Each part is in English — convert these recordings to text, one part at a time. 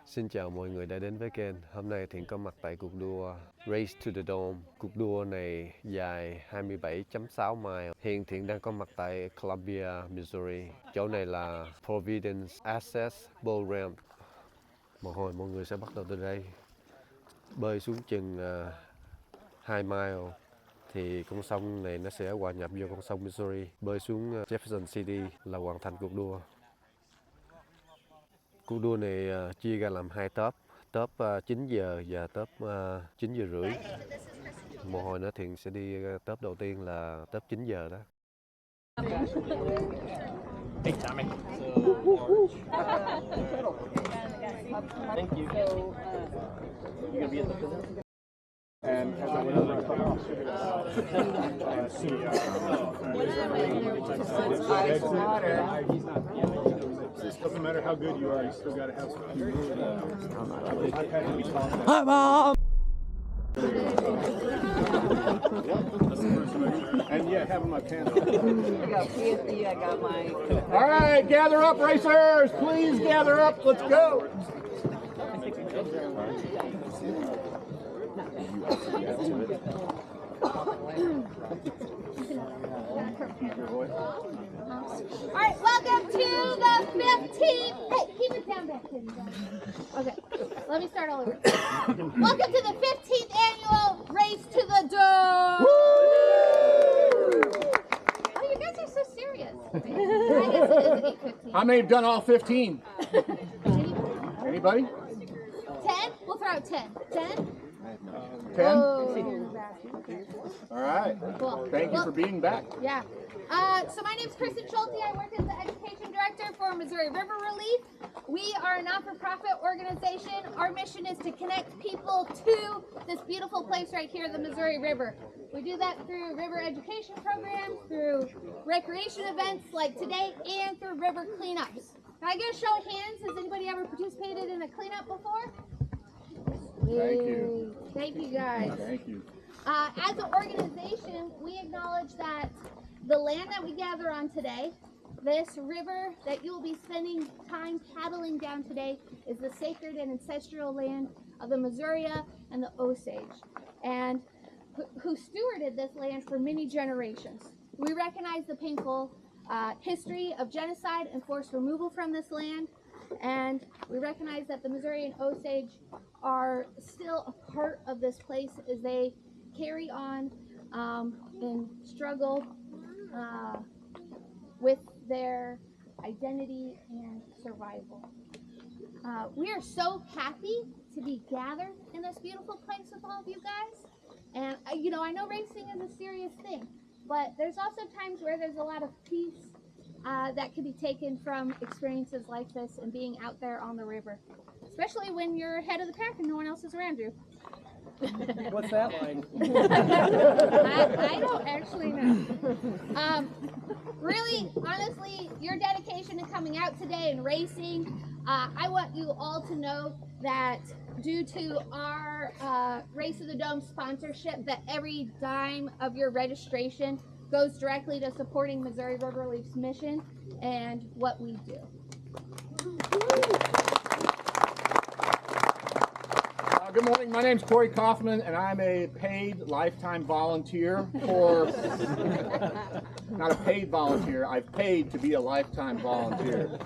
Xin chào mọi người đã đến với kênh. Hôm nay Thiện có mặt tại cuộc đua Race to the Dome. Cuộc đua này dài 27.6 mile. Hiện Thiện đang có mặt tại Columbia, Missouri. Chỗ này là Providence Access Boat Ramp. Một hồi mọi người sẽ bắt đầu từ đây. Bơi xuống chừng 2 mile thì con sông này nó sẽ hòa nhập vô con sông Missouri. Bơi xuống Jefferson City là hoàn thành cuộc đua. Cuộc đua này chia ra làm hai top. Top 9 giờ và top 9 giờ rưỡi. Một hồi nữa Thiện sẽ đi top đầu tiên là top 9 giờ đó. Hey, Tommy. Thank you. You gonna be at the business? And as I went over, I thought, it doesn't matter how good you are, you still got to have some. I've had to be taught that. Hi, Mom! And yeah, having my pants on. I got PFD, I got my... All right, gather up, racers! Please gather up, let's go! All right, welcome to the 15th. Hey, keep it down back. Okay, let me start all over. Welcome to the 15th annual Race to the Dome. Oh, you guys are so serious. I guess it is 8:15. How many have done all 15? Anybody? 10? We'll throw out 10. 10? 10? Oh. All right. Cool. Thank you for being back. Yeah. So my name is Kristen Schulte. I work as the Education Director for Missouri River Relief. We are a not-for-profit organization. Our mission is to connect people to this beautiful place right here, the Missouri River. We do that through river education programs, through recreation events like today, and through river cleanups. Can I get a show of hands? Has anybody ever participated in a cleanup before? Thank you. Thank you, guys. Thank you. As an organization, we acknowledge that the land that we gather on today, this river that you will be spending time paddling down today, is the sacred and ancestral land of the Missouri and the Osage, and who stewarded this land for many generations. We recognize the painful history of genocide and forced removal from this land, and we recognize that the Missouri and Osage are still a part of this place as they carry on and struggle with their identity and survival. We are so happy to be gathered in this beautiful place with all of you guys. And, you know, I know racing is a serious thing, but there's also times where there's a lot of peace that can be taken from experiences like this and being out there on the river, especially when you're ahead of the pack and no one else is around you. What's that line? I don't actually know. Really, honestly, your dedication to coming out today and racing, I want you all to know that due to our Race to the Dome sponsorship, that every dime of your registration goes directly to supporting Missouri River Relief's mission and what we do. Good morning. My name's Corey Kaufman, and I'm a paid lifetime volunteer for, not a paid volunteer, I've paid to be a lifetime volunteer.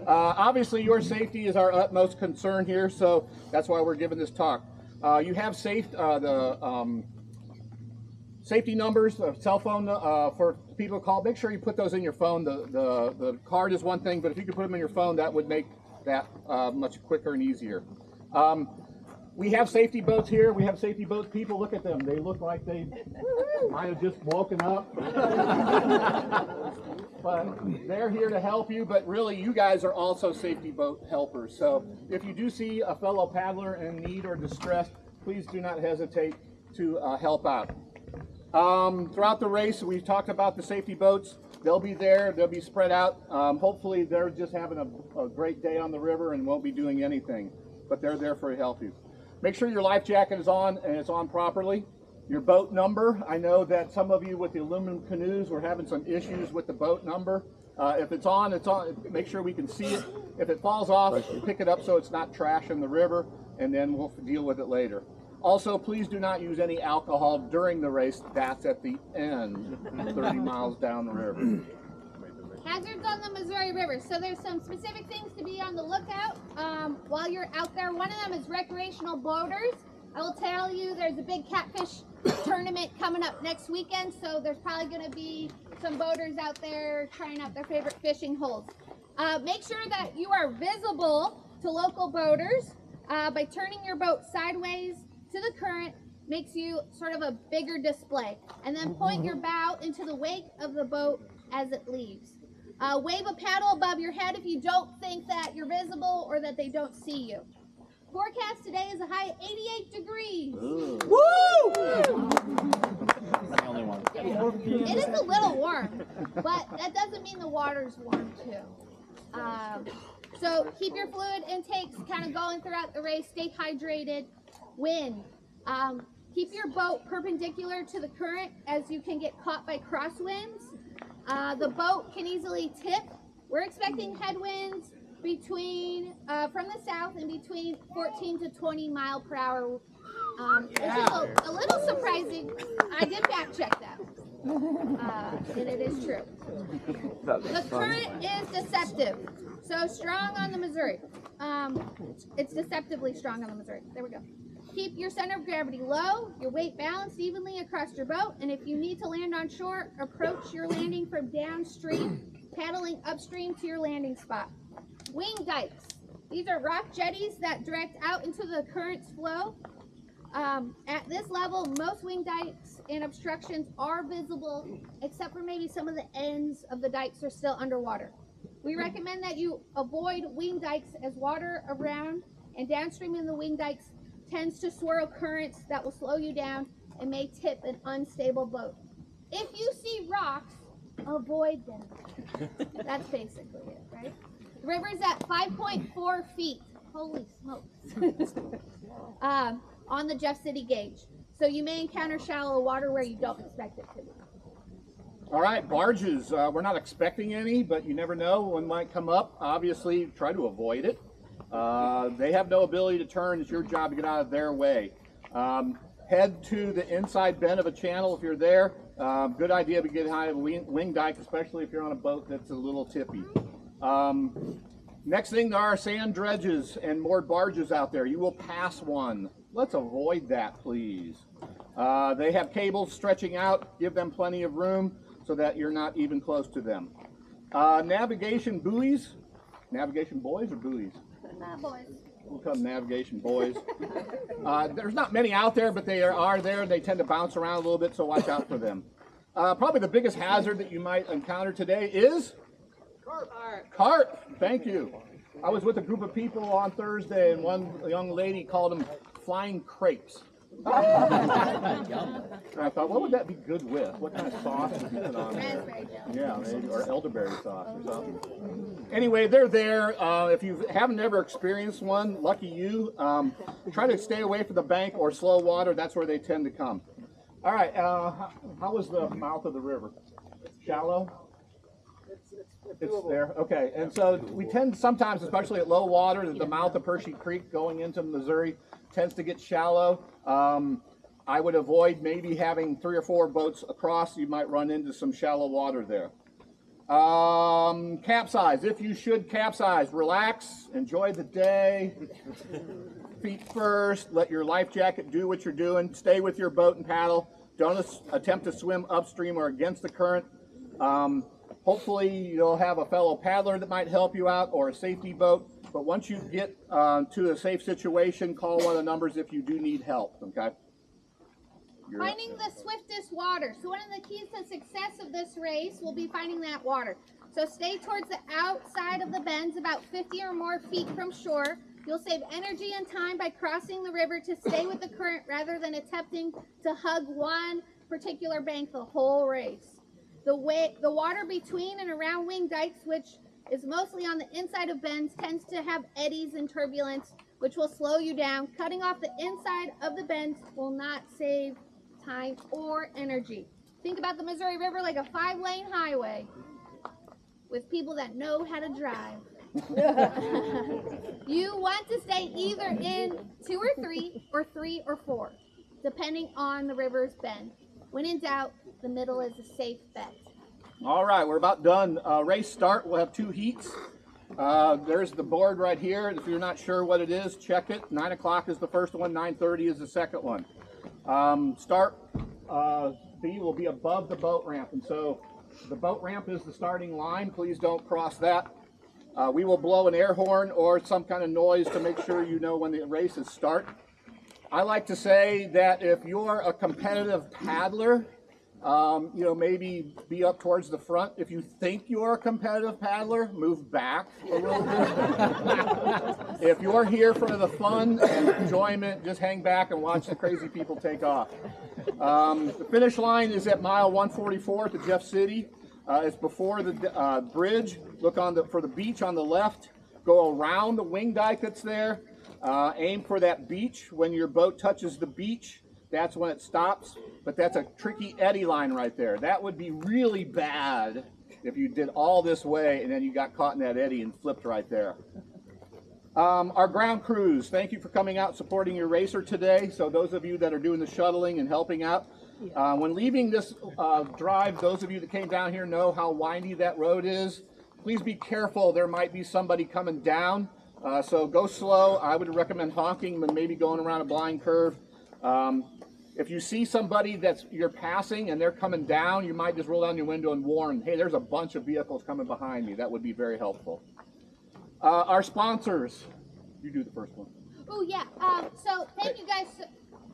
Obviously, your safety is our utmost concern here, so that's why we're giving this talk. You have safety numbers, cell phone for people to call. Make sure you put those in your phone. The card is one thing, but if you could put them in your phone, that would make that much quicker and easier. We have safety boats here. We have safety boats. People, look at them. They look like they might have just woken up. But they're here to help you, but really you guys are also safety boat helpers. So if you do see a fellow paddler in need or distress, please do not hesitate to help out. Throughout the race, we've talked about the safety boats. They'll be there. They'll be spread out. Hopefully they're just having a great day on the river and won't be doing anything, but they're there for to help you. Make sure your life jacket is on and it's on properly. Your boat number. I know that some of you with the aluminum canoes were having some issues with the boat number. If it's on, it's on. Make sure we can see it. If it falls off, pick it up so it's not trash in the river, and then we'll deal with it later. Also, please do not use any alcohol during the race. That's at the end, 30 miles down the river. Hazards on the Missouri River. So there's some specific things to be on the lookout while you're out there. One of them is recreational boaters. I will tell you there's a big catfish tournament coming up next weekend, so there's probably going to be some boaters out there trying out their favorite fishing holes. Make sure that you are visible to local boaters by turning your boat sideways to the current. Makes you sort of a bigger display. And then point your bow into the wake of the boat as it leaves. Wave a paddle above your head if you don't think that you're visible or that they don't see you. Forecast today is a high of 88 degrees. Ooh. Woo! It is a little warm, but that doesn't mean the water's warm too. So keep your fluid intakes kind of going throughout the race. Stay hydrated. Wind. Keep your boat perpendicular to the current as you can get caught by crosswinds. The boat can easily tip. We're expecting headwinds between from the south and between 14 to 20 mile per hour. Which is a little surprising. I did fact check that. And it is true. The current is deceptive. So strong on the Missouri. It's deceptively strong on the Missouri. There we go. Keep your center of gravity low, your weight balanced evenly across your boat, and if you need to land on shore, approach your landing from downstream, paddling upstream to your landing spot. Wing dikes. These are rock jetties that direct out into the current's flow. At this level, most wing dikes and obstructions are visible, except for maybe some of the ends of the dikes are still underwater. We recommend that you avoid wing dikes as water around and downstream in the wing dikes tends to swirl currents that will slow you down and may tip an unstable boat. If you see rocks, avoid them. That's basically it, right? The river is at 5.4 feet. Holy smokes. On the Jeff City gauge. So you may encounter shallow water where you don't expect it to be. All right, barges. We're not expecting any, but you never know. One might come up. Obviously, try to avoid it. They have no ability to turn. It's your job to get out of their way. Head to the inside bend of a channel if you're there. Good idea to get high of a wing dike, especially if you're on a boat that's a little tippy. Next thing, there are sand dredges and moored barges out there. You will pass one. Let's avoid that, please. They have cables stretching out. Give them plenty of room so that you're not even close to them. Navigation buoys. Navigation buoys or buoys? Boys. We'll call them navigation buoys. There's not many out there, but they are there. They tend to bounce around a little bit, so watch out for them. Probably the biggest hazard that you might encounter today is carp. Thank you. I was with a group of people on Thursday, and one young lady called them flying crepes. And I thought, what would that be good with? What kind of sauce would you put on there? Raspberry jelly. Yeah, maybe, or elderberry sauce or something. Anyway, they're there. If you haven't ever experienced one, lucky you. Try to stay away from the bank or slow water. That's where they tend to come. All right. How was the mouth of the river? Shallow? It's there. Okay. And so we tend sometimes, especially at low water, the mouth of Pershing Creek going into Missouri tends to get shallow. I would avoid maybe having 3 or 4 boats across. You might run into some shallow water there. Capsize. If you should capsize, relax, enjoy the day. Feet first. Let your life jacket do what you're doing. Stay with your boat and paddle. Don't attempt to swim upstream or against the current. Hopefully you'll have a fellow paddler that might help you out or a safety boat. But once you get to a safe situation, call one of the numbers if you do need help, okay? Finding the swiftest water. So one of the keys to success of this race will be finding that water. So stay towards the outside of the bends, about 50 or more feet from shore. You'll save energy and time by crossing the river to stay with the current rather than attempting to hug one particular bank the whole race. The water between and around wing dikes, which is mostly on the inside of bends, tends to have eddies and turbulence, which will slow you down. Cutting off the inside of the bends will not save time, or energy. Think about the Missouri River like a 5-lane highway with people that know how to drive. You want to stay either in 2 or 3 or 3 or 4, depending on the river's bend. When in doubt, the middle is a safe bet. All right, we're about done. Race start. We'll have 2 heats. There's the board right here. If you're not sure what it is, check it. 9 o'clock is the first one. 9:30 is the second one. Start B will be above the boat ramp, and so the boat ramp is the starting line. Please don't cross that. We will blow an air horn or some kind of noise to make sure you know when the races start. I like to say that if you're a competitive paddler, maybe be up towards the front. If you think you're a competitive paddler, move back a little bit. If you're here for the fun and enjoyment, just hang back and watch the crazy people take off. The finish line is at mile 144 to Jeff City. It's before the bridge. Look for the beach on the left. Go around the wing dike that's there. Aim for that beach. When your boat touches the beach, that's when it stops. But that's a tricky eddy line right there. That would be really bad if you did all this way and then you got caught in that eddy and flipped right there. Our ground crews, thank you for coming out supporting your racer today. So those of you that are doing the shuttling and helping out, when leaving this drive, those of you that came down here know how windy that road is. Please be careful. There might be somebody coming down. So go slow. I would recommend honking and maybe going around a blind curve. If you see somebody you're passing and they're coming down, you might just roll down your window and warn, hey, there's a bunch of vehicles coming behind me. That would be very helpful. Our sponsors, you do the first one. Oh, yeah. So thank you guys.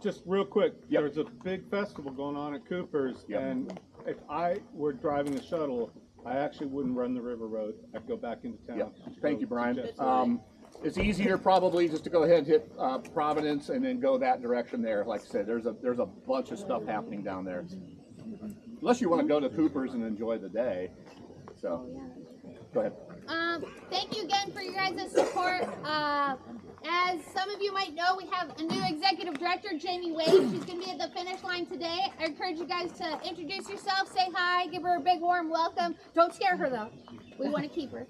Just real quick, Yep. there's a big festival going on at Cooper's, Yep. and if I were driving the shuttle, I actually wouldn't run the river road. I'd go back into town. Yep. Thank you, Brian. Jeff City. It's easier probably just to go ahead and hit Providence and then go that direction there. Like I said, there's a bunch of stuff happening down there. Unless you want to go to Cooper's and enjoy the day. So, go ahead. Thank you again for your guys' support. As some of you might know, we have a new executive director, Jamie Wade. She's going to be at the finish line today. I encourage you guys to introduce yourself, say hi, give her a big warm welcome. Don't scare her though. We want to keep her.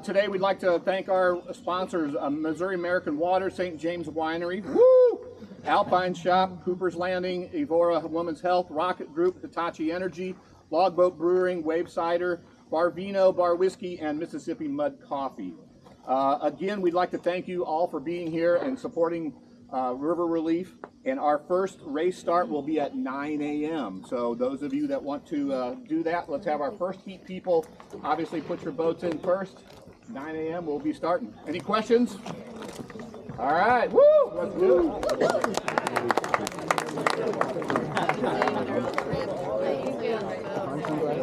Today we'd like to thank our sponsors, Missouri American Water, St. James Winery, Woo! Alpine Shop, Cooper's Landing, Evora Women's Health, Rocket Group, Hitachi Energy, Logboat Brewing, Wave Cider, Bar Vino, Bar Whiskey, and Mississippi Mud Coffee. Again, we'd like to thank you all for being here and supporting River Relief. And our first race start will be at 9 a.m. So those of you that want to do that, let's have our first heat people. Obviously, put your boats in first. 9 a.m. we'll be starting. Any questions? All right. Woo! Let's do it.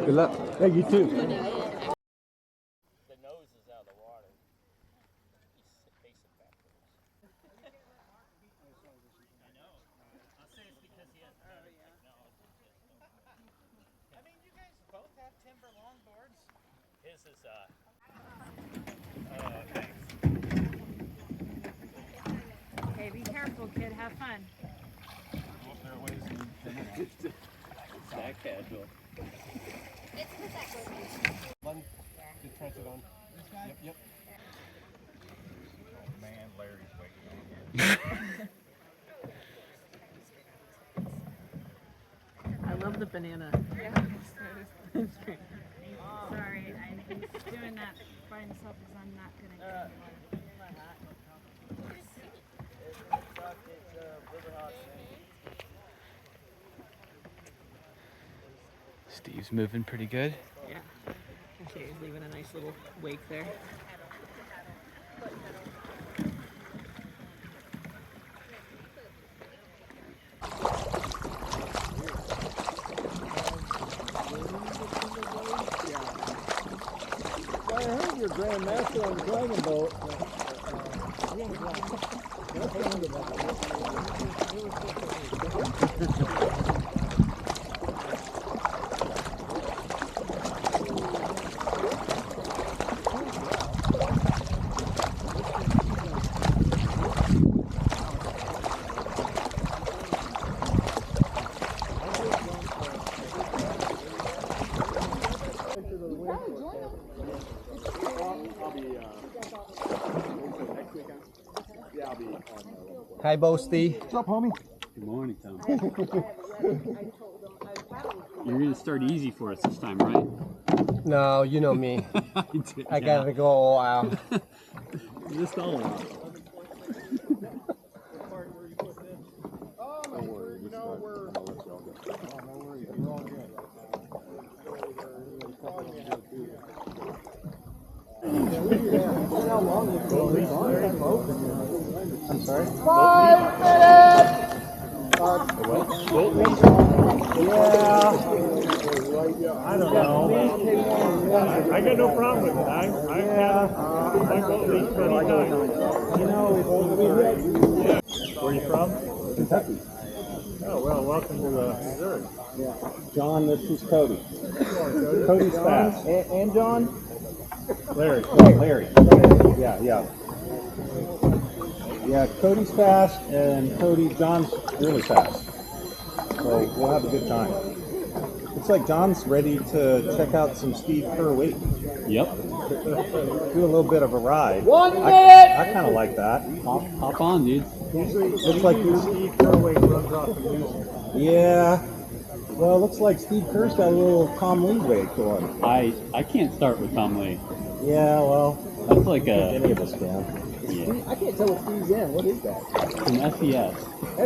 Good luck. Hey, you too. The nose is out of the water. He's facing backwards. I know. I'll say it's because he has better technology. I mean, you guys both have timber longboards. His is, thanks. Okay, be careful, kid. Have fun. It's that casual. It's the second. One, just press it on. Yep, yep. Oh man, Larry's waiting. I love the banana. Yeah. Sorry, I'm doing that by myself because I'm not going to Steve's moving pretty good. Yeah. Okay, he's leaving a nice little wake there. I heard your grandmaster on the dragon boat. Hi, Boasty. What's up, homie? Good morning, Tom. You're gonna start easy for us this time, right? No, you know me. I gotta go all out. Just all out. I'm sorry? 5 minutes! I don't know. I got no problem with it. I've boat raced many times. Where are you from? Kentucky. Oh, well, welcome to Missouri. Yeah. John, this is Cody. Cody's fast. And John? Larry. Larry. Yeah. Yeah, Cody's fast and John's really fast. So we'll have a good time. Looks like John's ready to check out some Steve Kerr weight. Yep. Do a little bit of a ride. 1 minute! I kind of like that. Hop on, dude. Looks like Steve Kerway runs off the music. Yeah. Well, looks like Steve Kerr's got a little Tom Lee weight going. I can't start with Tom Lee. Yeah, well, That's like any of us can. yeah, I can't tell what Steve's in. What is that? it's an SES.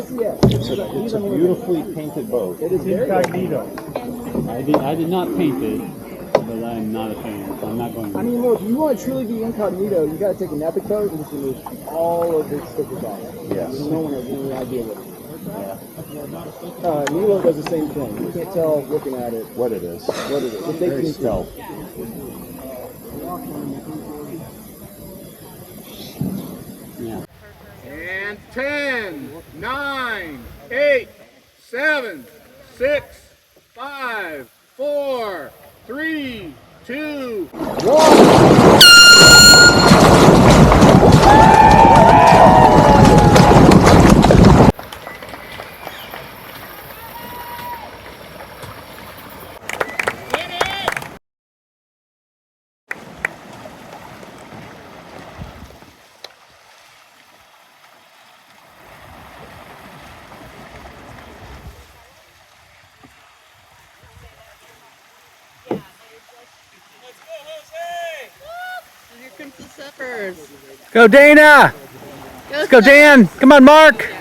SES. It's a beautifully painted boat. It is very Incognito. I did not paint it, but I'm not a fan. So I'm not going to. I mean, look, if you want to truly be incognito, you got to take an epic coat and just remove all of the stickers off. Yes. No one has any idea what it is. Nilo does the same thing. You can't tell looking at it What it is. what it is. It Very takes stealth. Yeah. And 10, 9, 8, 7, 6, 5, 4, 3, 2, Go, Dana! Let's go, Dan! Come on, Mark!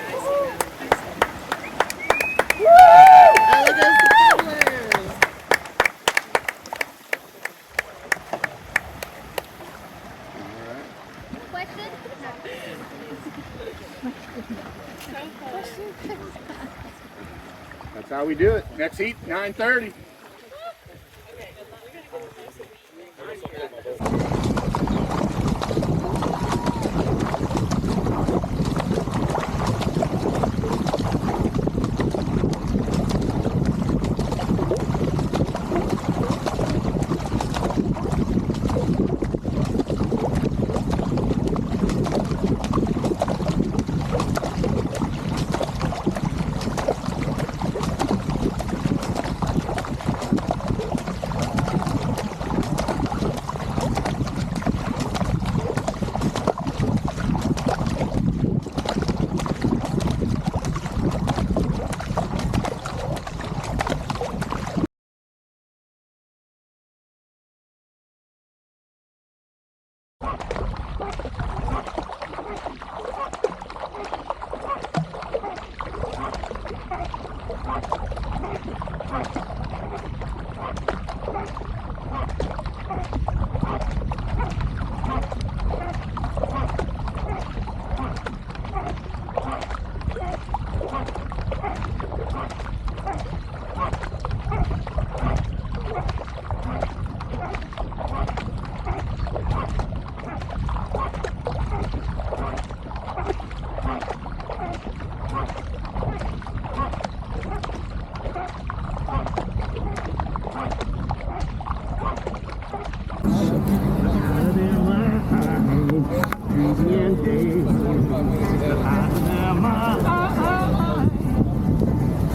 Question? That's how we do it. Next heat, 9:30.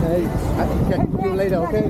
Hey, I can catch you later, okay?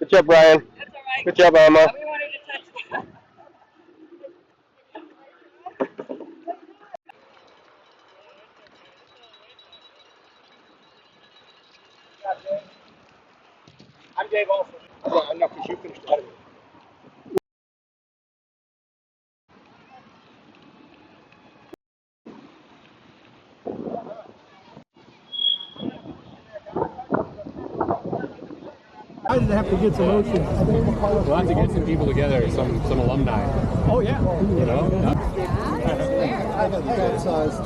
Good job, Brian. Good job, Emma. I'm Dave also. Yeah, no, because you finished ahead of me. I didn't have to get some motion. We'll have to get some people together, some alumni. Oh, yeah. You know? I got the bad sized.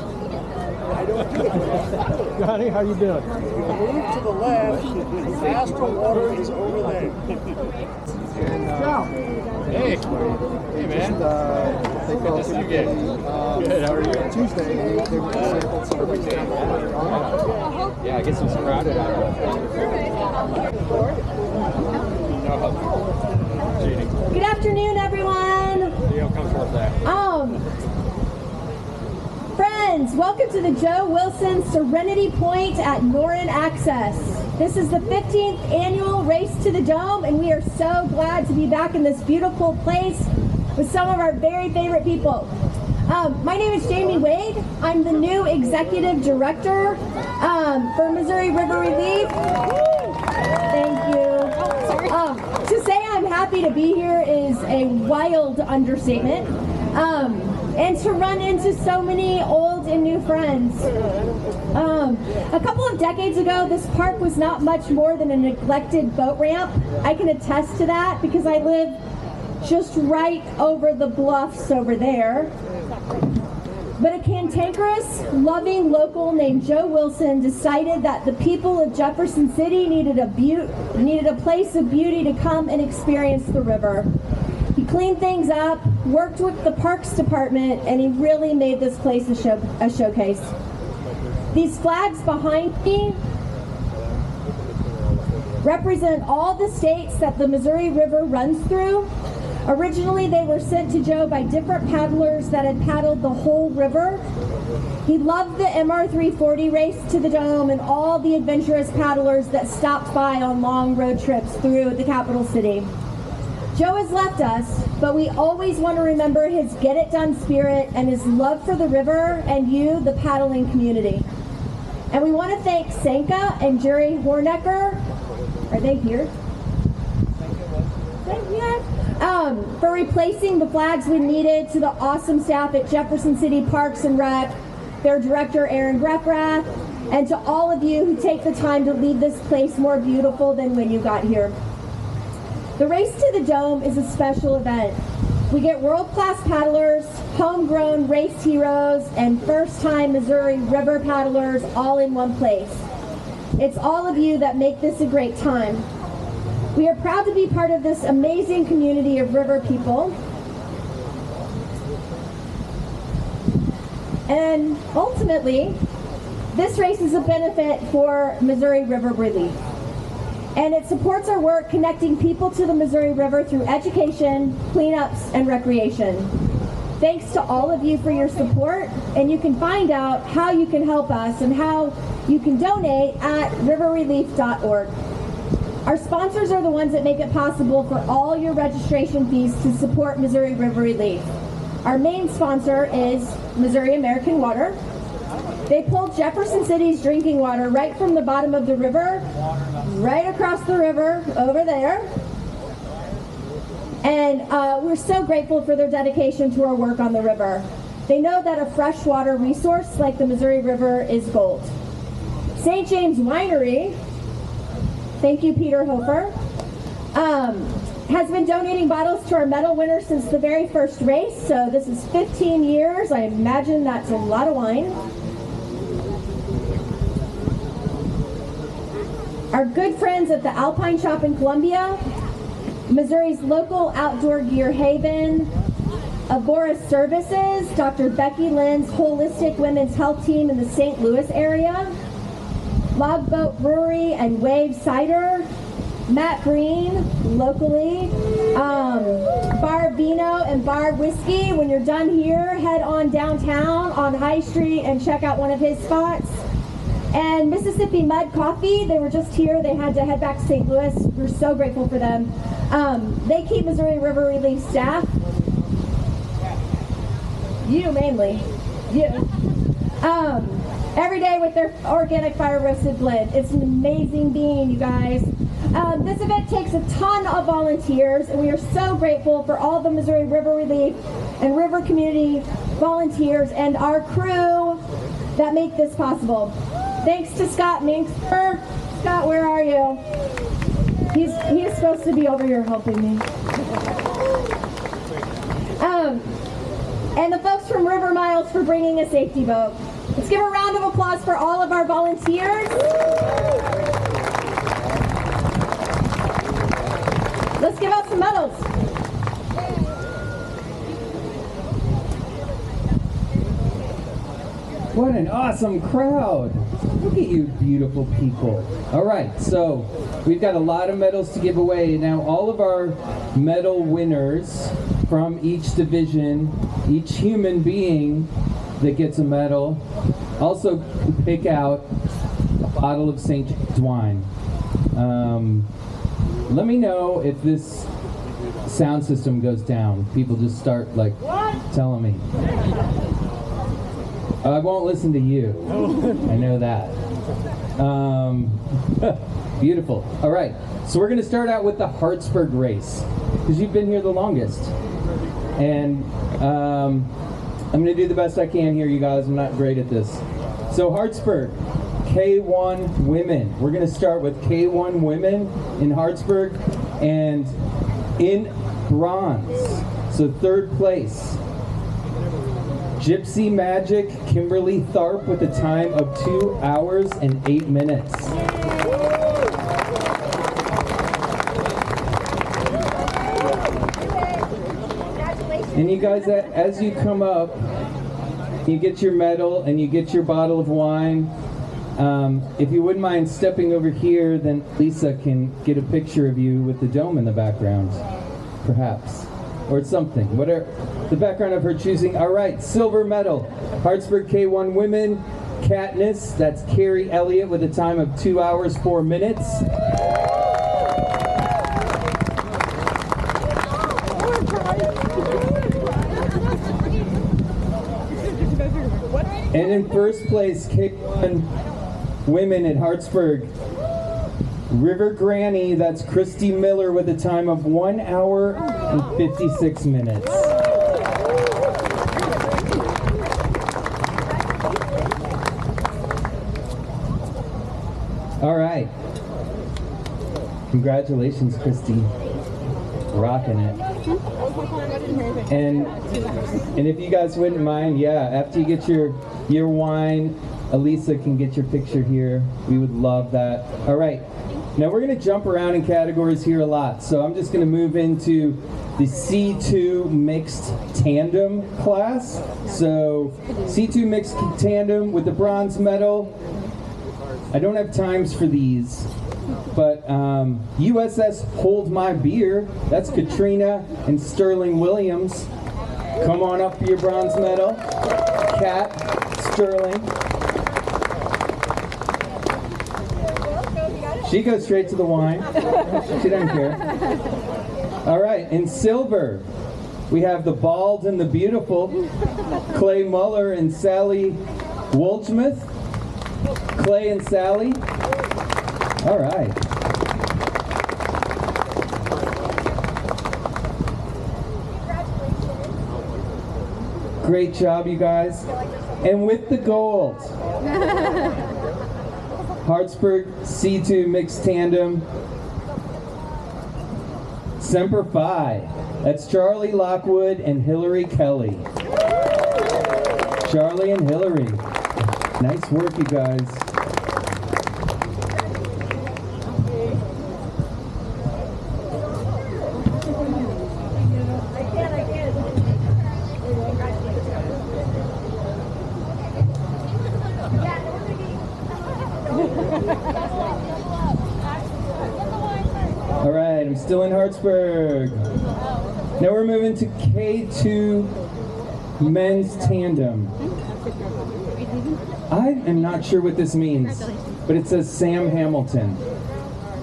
Johnny, how you doing? Move to the left. Faster water is over there. Hey. Hey, man. They Good to see you again. Good, how are you? Tuesday, they were sampled some of these down there. Yeah, get some sprouted out of Good afternoon, everyone. Leo, come towards that. Friends, welcome to the Joe Wilson Serenity Point at Norin Access. This is the 15th annual Race to the Dome, and we are so glad to be back in this beautiful place with some of our very favorite people. My name is Jamie Wade. I'm the new executive director for Missouri River Relief. Thank you. To say I'm happy to be here is a wild understatement. And to run into so many old and new friends. A couple of decades ago, this park was not much more than a neglected boat ramp. I can attest to that because I live just right over the bluffs over there. But a cantankerous, loving local named Joe Wilson decided that the people of Jefferson City needed a place of beauty to come and experience the river. He cleaned things up, worked with the Parks Department, and he really made this place a showcase. These flags behind me represent all the states that the Missouri River runs through. Originally, they were sent to Joe by different paddlers that had paddled the whole river. He loved the MR340 Race to the Dome and all the adventurous paddlers that stopped by on long road trips through the capital city. Joe has left us, but we always want to remember his get-it-done spirit and his love for the river and you, the paddling community. And we want to thank Sanka and Jerry Hornecker. Are they here? For replacing the flags we needed, to the awesome staff at Jefferson City Parks and Rec, their director Aaron Grefrath, and to all of you who take the time to leave this place more beautiful than when you got here. The Race to the Dome is a special event. We get world-class paddlers, homegrown race heroes, and first-time Missouri River paddlers all in one place. It's all of you that make this a great time. We are proud to be part of this amazing community of river people. And ultimately, this race is a benefit for Missouri River Relief. And it supports our work connecting people to the Missouri River through education, cleanups, and recreation. Thanks to all of you for your support, and you can find out how you can help us and how you can donate at riverrelief.org. Our sponsors are the ones that make it possible for all your registration fees to support Missouri River Relief. Our main sponsor is Missouri American Water. They pulled Jefferson City's drinking water right from the bottom of the river, right across the river over there. And we're so grateful for their dedication to our work on the river. They know that a freshwater resource like the Missouri River is gold. St. James Winery, thank you, Peter Hofer, has been donating bottles to our medal winners since the very first race. So this is 15 years. I imagine that's a lot of wine. Our good friends at the Alpine Shop in Columbia, Missouri's local outdoor gear haven, Agora Services, Dr. Becky Lynn's holistic women's health team in the St. Louis area, Logboat Brewery and Wave Cider, Matt Green, locally, Bar Vino and Bar Whiskey. When you're done here, head on downtown on High Street and check out one of his spots. And Mississippi Mud Coffee, they were just here. They had to head back to St. Louis. We're so grateful for them. They keep Missouri River Relief staff. You mainly. You. Every day with their organic fire roasted blend. It's an amazing bean, you guys. This event takes a ton of volunteers, and we are so grateful for all the Missouri River Relief and River Community volunteers and our crew that make this possible. Thanks to Scott Minkster. Scott, where are you? He is supposed to be over here helping me. And the folks from River Miles for bringing a safety boat. Let's give a round of applause for all of our volunteers. Let's give out some medals. What an awesome crowd. Look at you beautiful people. All right, so we've got a lot of medals to give away. Now all of our medal winners from each division, each human being that gets a medal, also pick out a bottle of St. James wine. Let me know if this sound system goes down. People just start like telling me. I won't listen to you. I know that. Beautiful. All right, so we're going to start out with the Harrisburg race because you've been here the longest. And I'm going to do the best I can here, you guys. I'm not great at this. So Harrisburg, K1 women. We're going to start with K1 women in Harrisburg, and in bronze, so third place, Gypsy Magic Kimberly Tharp with a time of 2 hours and 8 minutes. And you guys, as you come up, you get your medal and you get your bottle of wine. If you wouldn't mind stepping over here, then Lisa can get a picture of you with the dome in the background, perhaps, or something, whatever, the background of her choosing. All right, silver medal, Harrisburg K1 women, Katniss, that's Carrie Elliott with a time of 2 hours, 4 minutes. And in first place, K1 women at Harrisburg, River Granny, that's Christy Miller with a time of 1 hour and 56 minutes. All right. Congratulations, Christy. Rocking it. And if you guys wouldn't mind, yeah, after you get your wine, Elisa can get your picture here. We would love that. All right. Now we're going to jump around in categories here a lot. So I'm just going to move into the C2 mixed tandem class. So C2 mixed tandem with the bronze medal. I don't have times for these, but USS Hold My Beer, that's Katrina and Sterling Williams. Come on up for your bronze medal. Kat, Sterling. She goes straight to the wine. She doesn't care. All right, in silver, we have the Bald and the Beautiful, Clay Muller and Sally Wolchmuth. Clay and Sally. All right. Great job, you guys. And with the gold, Harrisburg C2 mixed tandem, Semper Fi. That's Charlie Lockwood and Hillary Kelly. Charlie and Hillary. Nice work, you guys. All right, I'm still in Harrisburg. Now we're moving to K2 men's tandem. I am not sure what this means, but it says Sam Hamilton.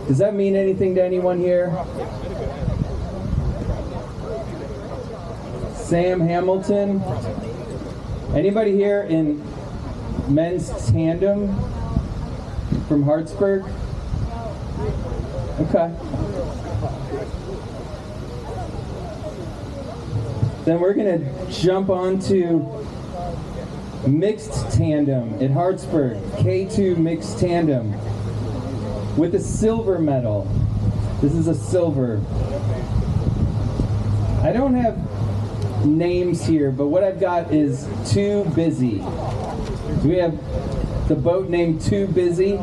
Does that mean anything to anyone here? Sam Hamilton. Anybody here in men's tandem from Harrisburg? Okay. Then we're gonna jump on to mixed tandem at Harrisburg, K2 mixed tandem with a silver medal. This is a silver. I don't have names here, but what I've got is Too Busy. We have the boat named Too Busy.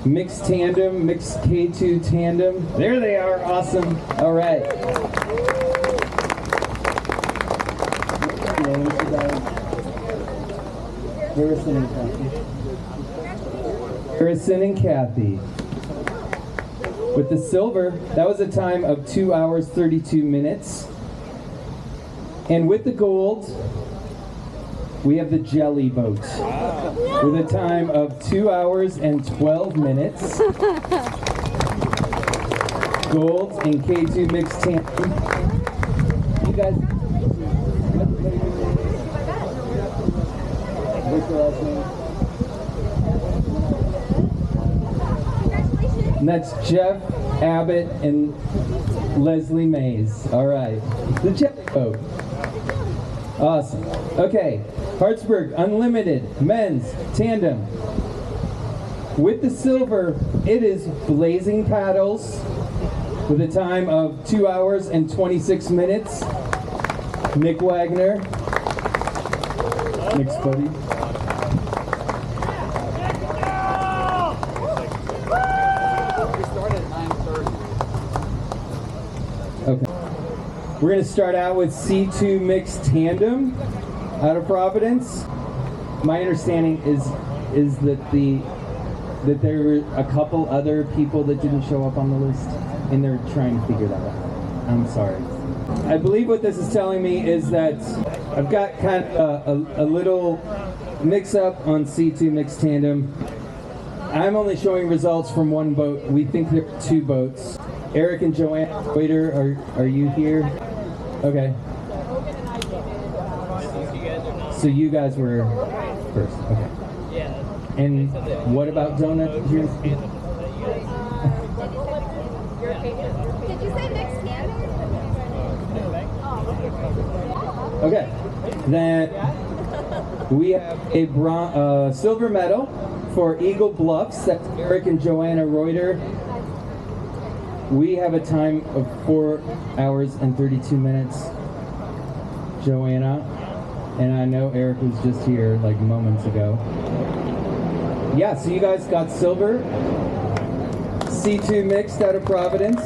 Mixed tandem, mixed K2 tandem. There they are, awesome. All right. Harrison and Kathy. Harrison and Kathy. With the silver, that was a time of 2 hours, 32 minutes. And with the gold, we have the jelly boat with a time of 2 hours and 12 minutes. Gold in K2 mixed tandem. You guys. What's your last name? And that's Jeff Abbott and Leslie Mays. All right. The jelly boat. Awesome. Okay. Harrisburg Unlimited Men's Tandem. With the silver, it is Blazing Paddles with a time of 2 hours and 26 minutes. Nick Wagner. Nick's buddy. Okay. We're going to start out with C2 Mixed Tandem out of Providence. My understanding is that there were a couple other people that didn't show up on the list, and they're trying to figure that out. I'm sorry. I believe what this is telling me is that I've got kind of a little mix-up on C2 Mixed Tandem. I'm only showing results from one boat. We think there are two boats. Eric and Joanne Waiter, are you here? Okay. So you guys were first. Okay. And what about Donut? Did you say mixed tandem? Okay. Then we have a silver medal for Eagle Bluffs. That's Eric and Joanna Reuter. We have a time of 4 hours and 32 minutes. Joanna. And I know Eric was just here like moments ago. Yeah, so you guys got silver. C2 mixed out of Providence.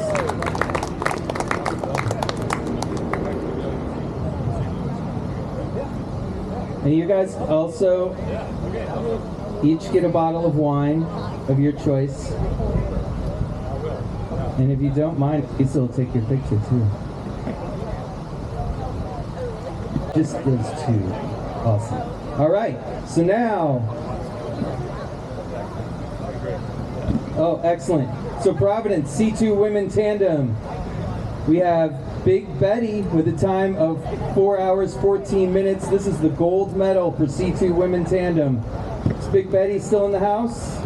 And you guys also each get a bottle of wine of your choice. And if you don't mind, Lisa will take your picture too. Just those two. Awesome. All right, so now. Oh, excellent. So Providence, C2 Women Tandem. We have Big Betty with a time of 4 hours, 14 minutes. This is the gold medal for C2 Women Tandem. Is Big Betty still in the house?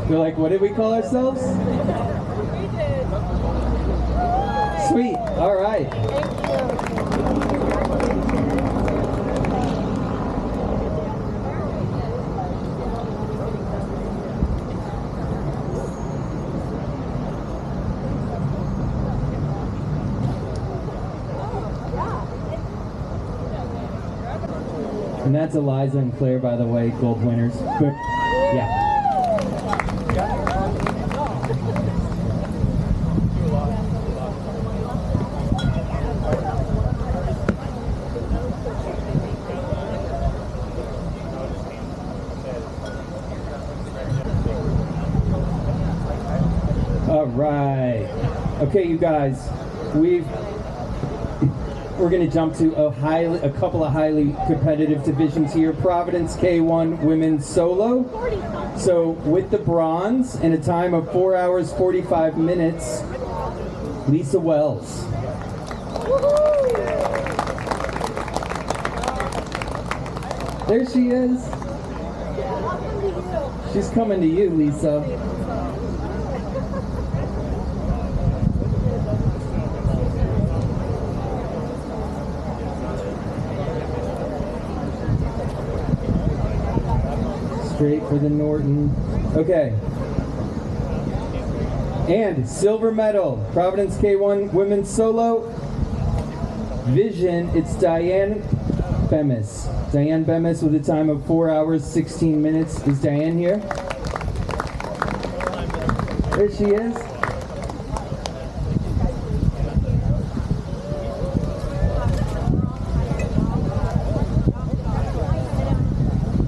We're like, what did we call ourselves? Sweet. All right. And that's Eliza and Claire, by the way, gold winners. Yeah. All right. Okay, you guys, we're going to jump to a couple of highly competitive divisions here. Providence K1 Women's Solo. So with the bronze in a time of 4 hours 45 minutes, Lisa Wells. There she is. She's coming to you, Lisa. Straight for the Norton. Okay. And silver medal, Providence K1 Women's Solo. Vision, it's Diane Bemis. Diane Bemis with a time of 4 hours, 16 minutes. Is Diane here? There she is.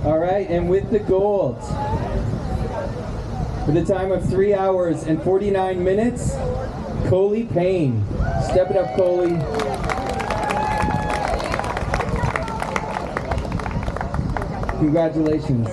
All right, and with the gold, with a time of 3 hours and 49 minutes, Coley Payne. Step it up, Coley. Congratulations.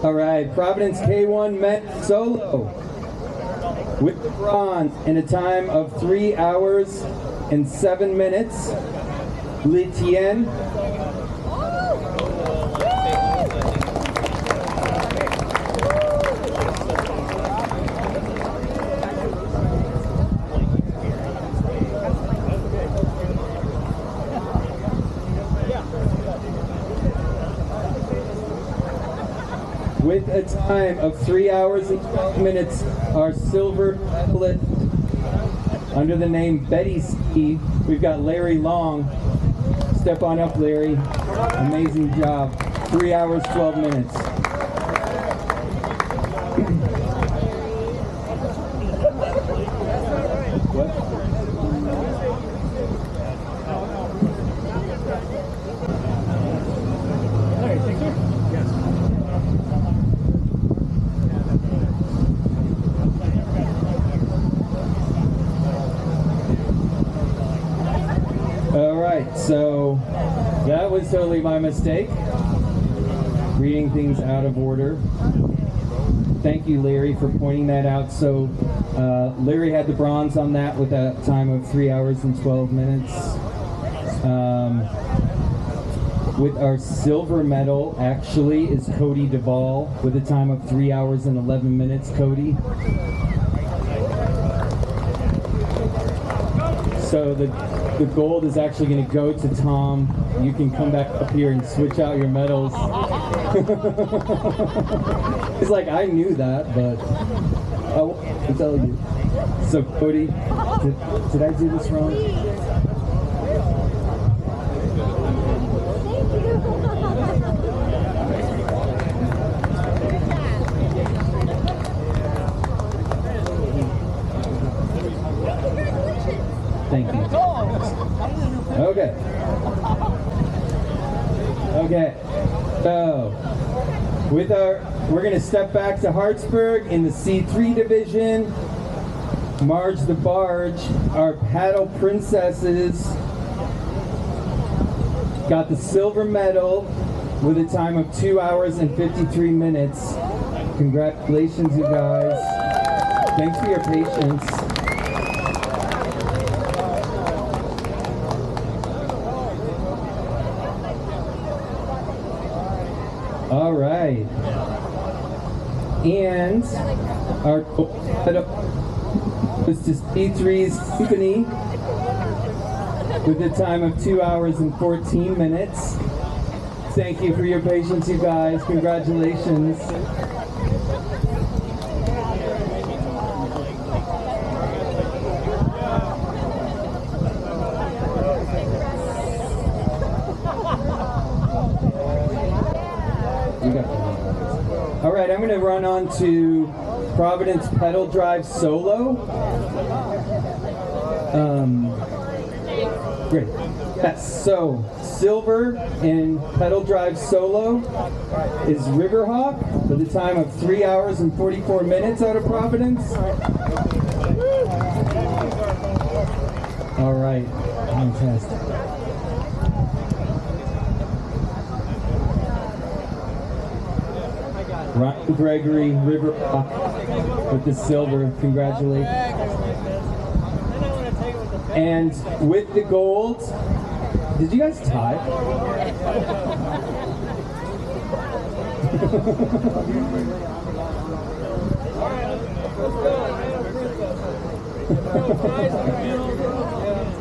All right, Providence K1 Men Solo with the bronze in a time of 3 hours and 7 minutes. Litien. With a time of 3 hours and 12 minutes, our silver medalist under the name Betty Ski, we've got Larry Long. Step on up, Larry. Amazing job. 3 hours, 12 minutes. So that was totally my mistake, reading things out of order. Thank you, Larry, for pointing that out. So Larry had the bronze on that with a time of 3 hours and 12 minutes. With our silver medal, actually, is Cody Duvall with a time of 3 hours and 11 minutes. Cody. So the gold is actually going to go to Tom. You can come back up here and switch out your medals. It's like, I knew that, but I'll tell you. So Cody, did I do this wrong? Thank you. Okay. Okay. So, we're going to step back to Harrisburg in the C3 division. Marge the Barge, our paddle princesses, got the silver medal with a time of 2 hours and 53 minutes. Congratulations, you guys. Thanks for your patience. All right, and our was to C3's Symphony with a time of 2 hours and 14 minutes. Thank you for your patience, you guys. Congratulations. All right, I'm going to run on to Providence Pedal Drive Solo. Great. Yes, so silver in pedal drive solo is Riverhawk with a time of 3 hours and 44 minutes out of Providence. All right, fantastic. Ryan Gregory, Riverhawk with the silver. Congratulations. And with the gold, did you guys tie?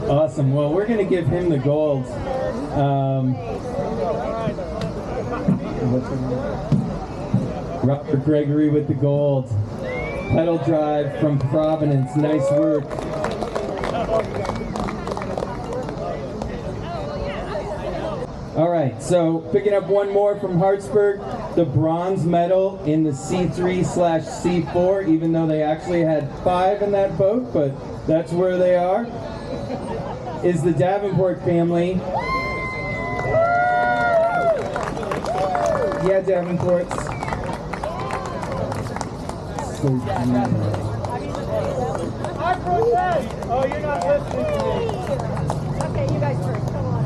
Awesome. Well, we're going to give him the gold. Robert Gregory with the gold. Pedal drive from Providence. Nice work. All right, so picking up one more from Harrisburg, the bronze medal in the C3/C4, even though they actually had 5 in that boat, but that's where they are, is the Davenport family. Yeah, Davenports. So Oh, you're not listening to me. Okay, you guys first. Come on.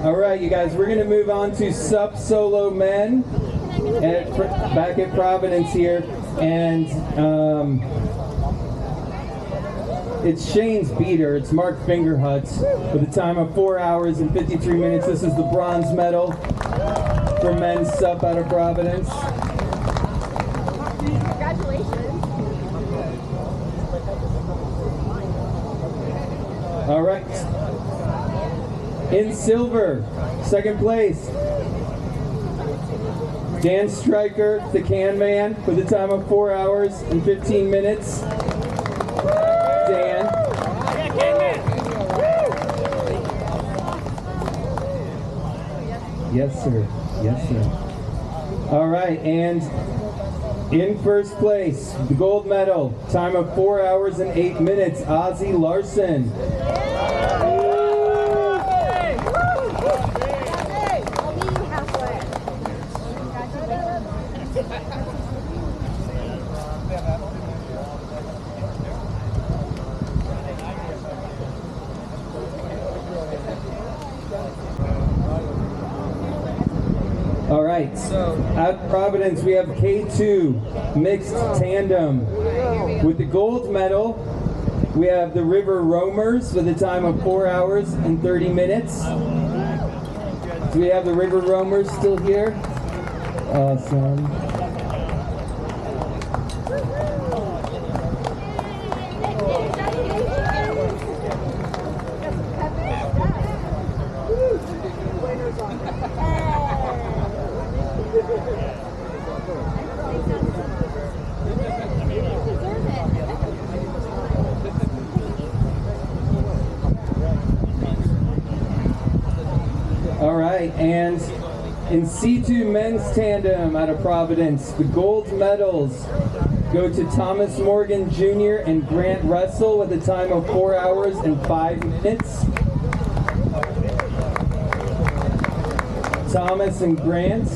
all right, you guys, we're going to move on to Sup Solo Men back at Providence here. And it's Shane's beater. It's Mark Fingerhuts with a time of 4 hours and 53 minutes. This is the bronze medal for men's Sup out of Providence. Congratulations. All right. In silver, second place, Dan Stryker, the Can Man, with a time of 4 hours and 15 minutes. Dan. Yes, sir. Yes, sir. All right, and in first place, the gold medal, time of 4 hours and 8 minutes, Ozzy Larson. All right, so at Providence we have K2 mixed tandem. With the gold medal, we have the River Roamers with a time of 4 hours and 30 minutes. Do we have the River Roamers still here? Awesome. All right, and in C2 men's tandem out of Providence, the gold medals go to Thomas Morgan Jr. and Grant Russell with a time of 4 hours and 5 minutes. Thomas and Grant.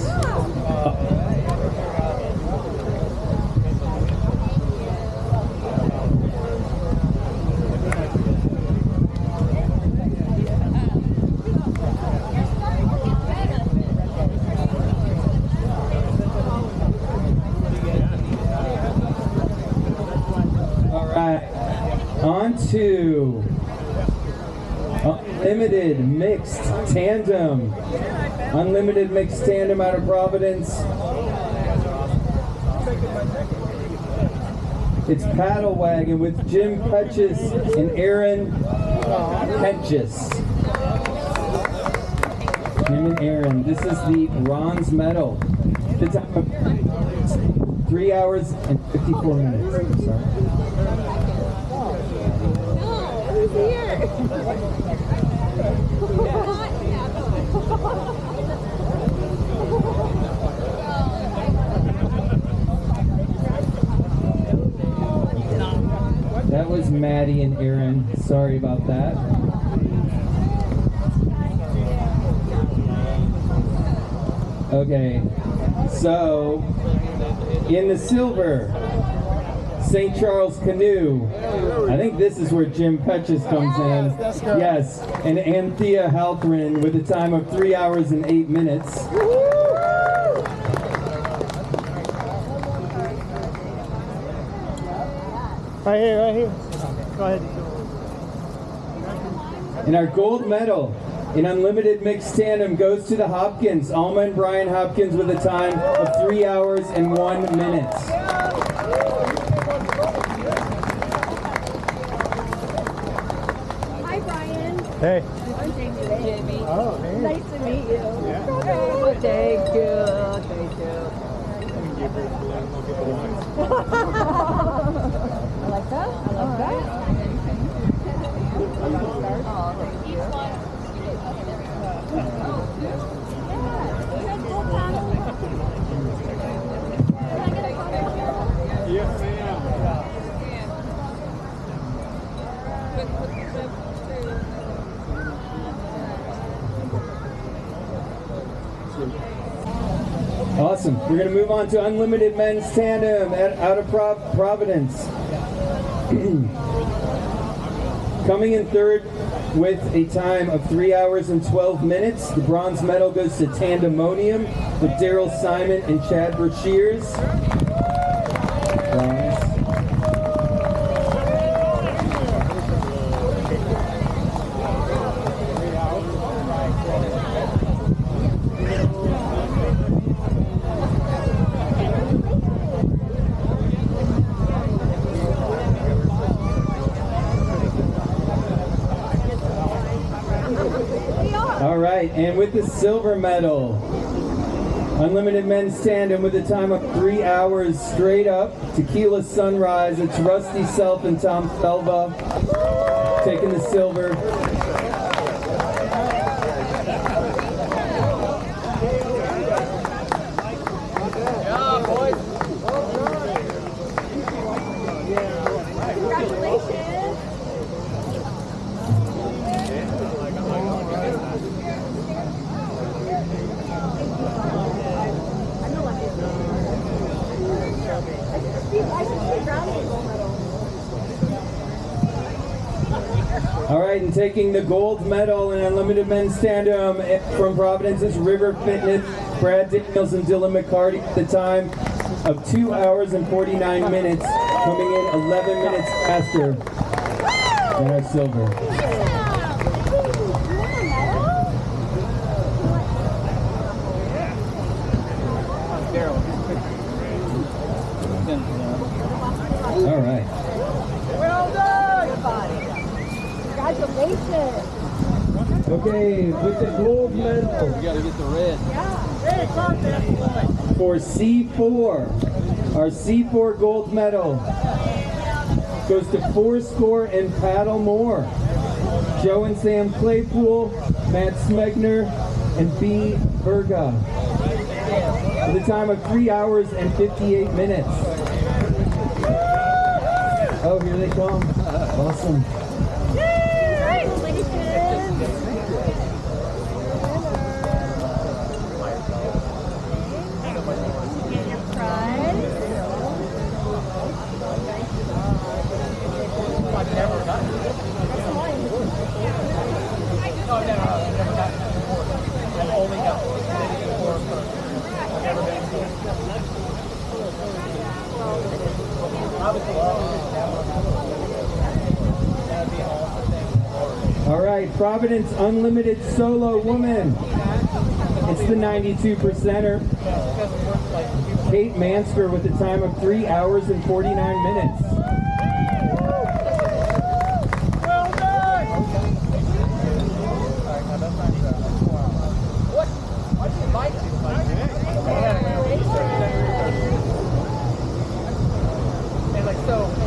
On to Unlimited Mixed Tandem. Unlimited Mixed Tandem out of Providence. It's Paddle Wagon with Jim Petches and Aaron Hedges. Jim and Aaron. This is the bronze medal. The time of 3 hours and 54 minutes. Sorry. Here. That was Maddie and Aaron. Sorry about that. Okay, so in the silver, St. Charles Canoe. I think this is where Jim Petches comes in. Yes, and Anthea Halperin with a time of 3 hours and 8 minutes. Right here, right here. Go ahead. And our gold medal in unlimited mixed tandem goes to the Hopkins, Alma and Brian Hopkins, with a time of 3 hours and 1 minute. Hi, Brian. Hey. I'm Jamie. Oh, hey. Nice to meet you. Yeah. Oh, thank you. Thank you. I like that. I like that. Yes, ma'am. Awesome. We're going to move on to unlimited men's tandem out of Providence. Coming in third with a time of 3 hours and 12 minutes. The bronze medal goes to Tandemonium with Daryl Simon and Chad Brashears. Bronze. All right, and with the silver medal, unlimited men's tandem with a time of 3 hours straight up, Tequila Sunrise. It's Rusty Self and Tom Selva taking the silver. All right, and taking the gold medal in unlimited men's tandem from Providence is River Fitness, Brad Daniels and Dylan McCarty at the time of 2 hours and 49 minutes, coming in 11 minutes faster than our silver. All right. Well done! Congratulations! Okay, with the gold medal. You gotta get the red. For C4, our C4 gold medal goes to Fourscore and Paddle Moore. Joe and Sam Claypool, Matt Smegner, and B. Berga. With a time of 3 hours and 58 minutes. Oh, here they come. Awesome. All right, Providence Unlimited Solo Woman. It's the 92%er. Kate Mansker with a time of 3 hours and 49 minutes.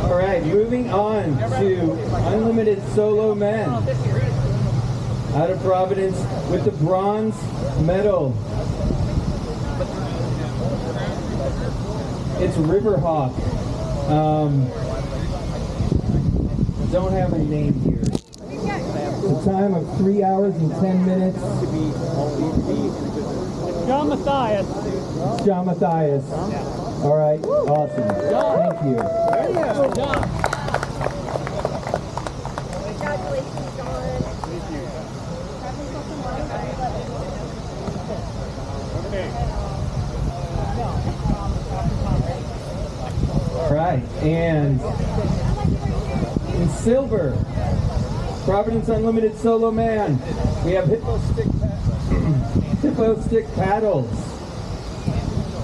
All right, moving on to Unlimited Solo Men. Out of Providence with the bronze medal. It's Riverhawk. don't have a name here. The time of 3 hours and 10 minutes. John Matthias. John Matthias. All right, awesome. Thank you. John. Congratulations, John. All right, and in silver, Providence Unlimited Solo Man, we have hippo stick paddles.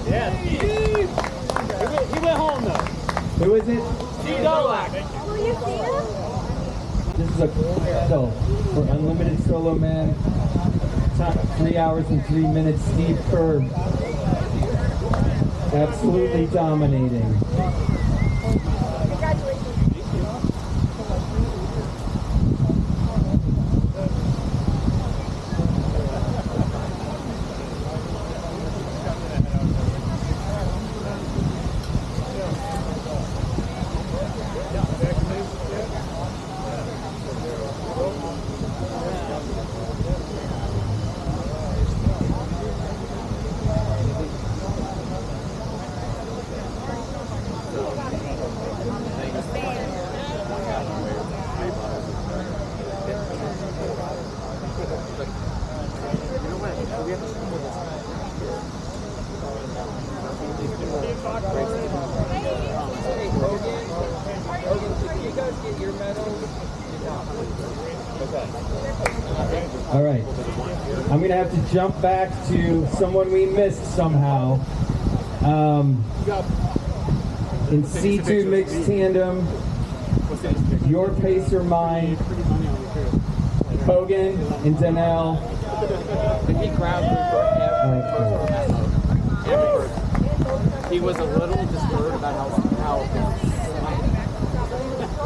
Yeah. He went home though. Who is it? Steve Dolak. Will you see him? This is a paddle for Unlimited Solo Man. Time 3 hours and 3 minutes. Steve Kerr, absolutely dominating. All right, I'm gonna have to jump back to someone we missed somehow. In C2 mixed tandem, your pace or mine, Hogan and Danelle. He grabbed me for He was a little disturbed about how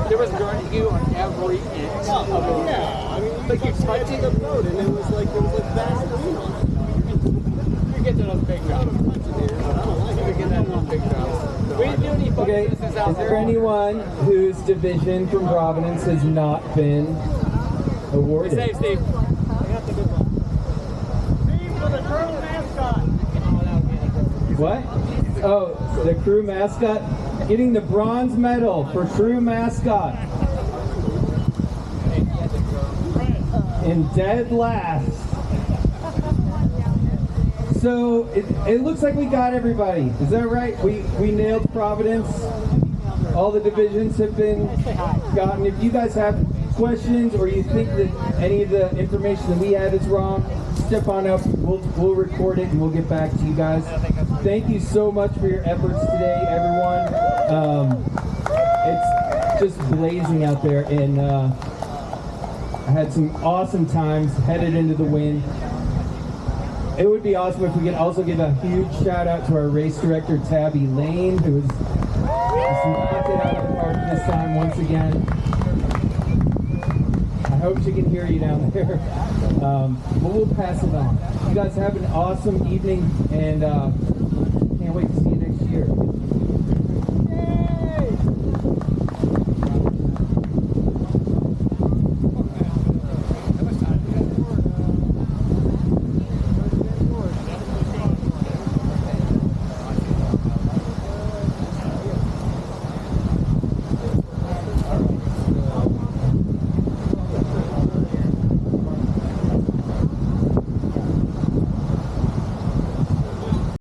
there was guarantee on every inch of it. Yeah, I mean, like expecting the boat, and it was like Vaseline on it. You get to those big drops. You get that those big drops. We didn't do any Okay, is there anyone whose division from Providence has not been awarded? Steve. Steve for the crew mascot. What? Oh, the crew mascot getting the bronze medal for crew mascot. In dead last. So it looks like we got everybody. Is that right? We nailed Providence. All the divisions have been gotten. If you guys have questions or you think that any of the information that we had is wrong, step on up. We'll record it and we'll get back to you guys. Thank you so much for your efforts today, everyone. It's just blazing out there, and I had some awesome times headed into the wind. It would be awesome if we could also give a huge shout out to our race director, Tabby Lane, who has knocked it out of the park this time once again. I hope she can hear you down there. But we'll pass it on. You guys have an awesome evening, and can't wait to see you next year.